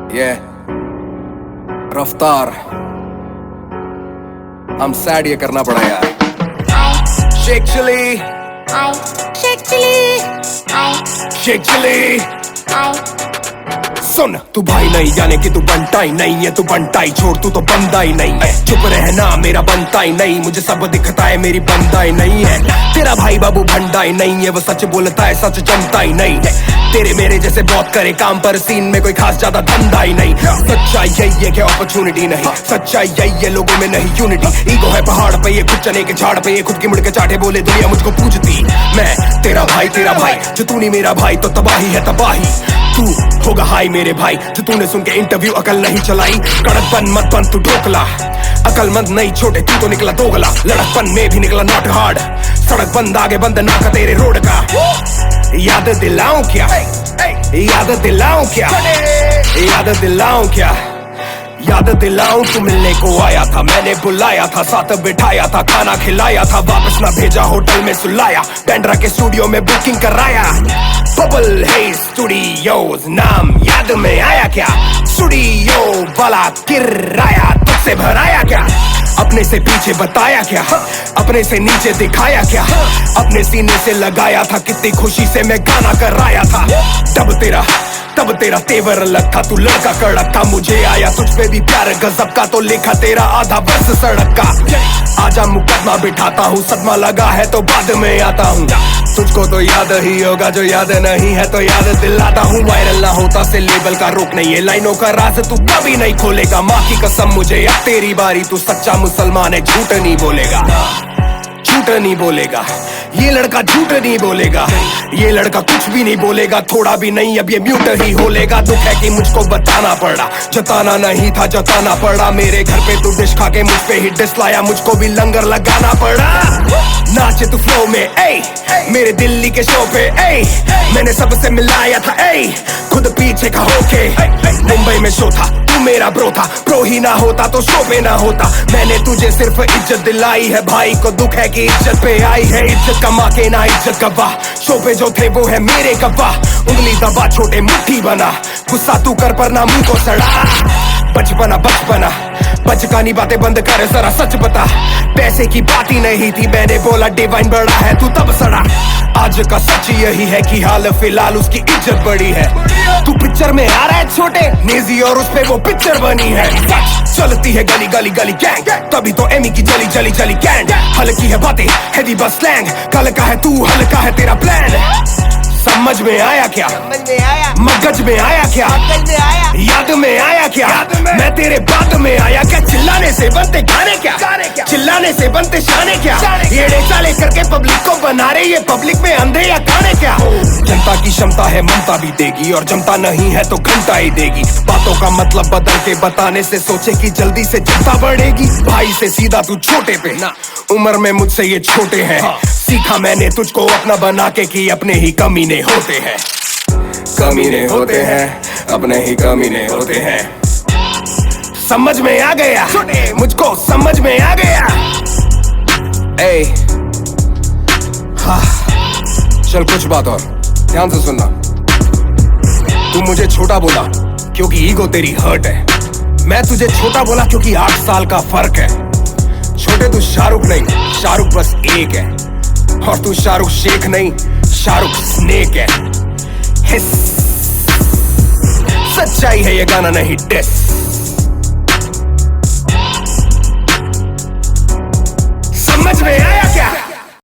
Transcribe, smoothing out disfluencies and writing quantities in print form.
ये रफ्तार हम सैड ये करना पड़ा यार। शेख चिली शेख चिली सुन, तू भाई नहीं यानी कि तू बनता ही नहीं है, तू बनता ही छोड़, तू तो बंदा ही नहीं है। चुप रहना मेरा बनता ही नहीं, मुझे सब दिखता है मेरी बंदा ही नहीं है। तेरा भाई बाबू भंडा ही नहीं है, वो सच बोलता है सच जमता ही नहीं है। तेरे मेरे जैसे बहुत करे काम पर सीन में कोई खास ज्यादा धंधा ही नहीं। सच्चाई यही है कि अपॉर्चुनिटी नहीं, सच्चाई यही है लोगों में नहीं यूनिटी। ईगो है पहाड़ पे ये, खुद चने के झाड़ पे ये, खुद की मुड़ के चाटे बोले दुनिया मुझको पूछती। मैं तेरा भाई जो तू नहीं मेरा भाई तो तबाही है तबाही। तू होगा हाई मेरे भाई जो तूने सुन के इंटरव्यू अकल नहीं चलाई। कड़कपन मत बन तू ढोकला, अकलमंद नहीं छोटे तू तो निकला दोगला। लड़कपन में भी निकला नॉट हार्ड, सड़क बंद आगे बंद ना का तेरे रोड का। याद दिलाऊं क्या, याद दिलाऊं क्या, याद दिलाऊं क्या, याद दिलाऊं तू मिलने को आया था, मैंने बुलाया था, साथ बिठाया था, खाना खिलाया था, वापस ना भेजा होटल में सुलाया, पेंड्रा के स्टूडियो में बुकिंग कराया। बबल है स्टूडियोज नाम याद में आया क्या, स्टूडियो वाला किराया तुझसे भराया क्या, अपने से पीछे बताया क्या, अपने से नीचे दिखाया क्या, अपने सीने से लगाया था, कितनी खुशी से मैं गाना कराया था। तब तेरा तेवर अलग था, तू लड़का कड़क था, मुझे आया तुझ पे भी प्यार गजब का, तो लिखा तेरा आधा वर्ष सड़क का। आजा मुकदमा बिठाता हूँ, सदमा लगा है तो बाद में आता हूँ। तुझको तो याद ही होगा, जो याद नहीं है तो याद दिलाता हूँ। वायरल ना होता से लेबल का रोक नहीं है, लाइनों का राज तू कभी नहीं खोलेगा। माँ की कसम मुझे या तेरी बारी, तू सच्चा मुसलमान है, झूठ नहीं बोलेगा, झूठ नहीं बोलेगा। ये लड़का झूठ नहीं बोलेगा, ये लड़का कुछ भी नहीं बोलेगा, थोड़ा भी नहीं, अब ये म्यूट ही होलेगा। दुख है कि मुझको बताना पड़ा, जताना नहीं था जताना पड़ा। मेरे घर पे तू डिश खा के मुझ पे ही डिश लाया, मुझको भी लंगर लगाना पड़ा। नाचे तू फ्लो में ए, मेरे दिल्ली के शो पे ए, मैंने सबसे मिलाया था ए, खुद पीछे का होके। मुंबई में शो था, तू मेरा ब्रो था, प्रो ही ना होता तो शो पे ना होता। मैंने तुझे सिर्फ इज्जत दिलाई है, भाई को दुख है कि इज्जत पे आई है। इज्जत कमा के ना इज्जत गवा, शो पे जो थे वो है मेरे गवाह। उंगली दबा छोटे मुट्ठी बना, गुस्सा तू कर पर ना मुंह को सड़ा। बचपना बचकानी बातें बंद कर, जरा सच बता। पैसे की बात ही नहीं थी, मैंने बोला डिवाइन बड़ा है, तू तब सड़ा। आज का सच यही है कि हाल फिलहाल उसकी इज्जत बड़ी है। तू पिक्चर में आ रहा है छोटे नेजी और उस पे वो पिक्चर बनी है। चलती है गली गली गली गैंग, तभी तो एमी की जली जली जली कैंड। हल्की है बातें हैवी बस स्लैंग, कल का है तू हल्का है तेरा प्लान। समझ में आया क्या, मगज में आया क्या, याद में आया क्या, मैं तेरे बाद में आया क्या। चिल्लाने से बनते गाने क्या, चिल्लाने से बनते शाने क्या। येड़े चाले करके पब्लिक को बना रहे, ये पब्लिक में अंधे या काने क्या। जनता की क्षमता है ममता भी देगी, और जमता नहीं है तो घंटा ही देगी। बातों का मतलब बदल के बताने से सोचे कि जल्दी से जनता बढ़ेगी। भाई से सीधा तू छोटे पे ना, उम्र में मुझसे ये छोटे हैं। सीखा मैंने तुझको अपना बना के कि अपने ही कमीने होते हैं, कमीने होते हैं, अपने ही कमीने होते हैं। समझ में आ गया, मुझको समझ में आ गया। ए हाँ, चल कुछ बात और ध्यान से सुनना। तू मुझे छोटा बोला क्योंकि ईगो तेरी हर्ट है, मैं तुझे छोटा बोला क्योंकि 8 साल का फर्क है। छोटे तू शाहरुख नहीं, शाहरुख बस एक है, और तू शाहरुख शेख नहीं, शाहरुख स्नेक है। हिस सच्चाई है ये गाना नहीं डिस।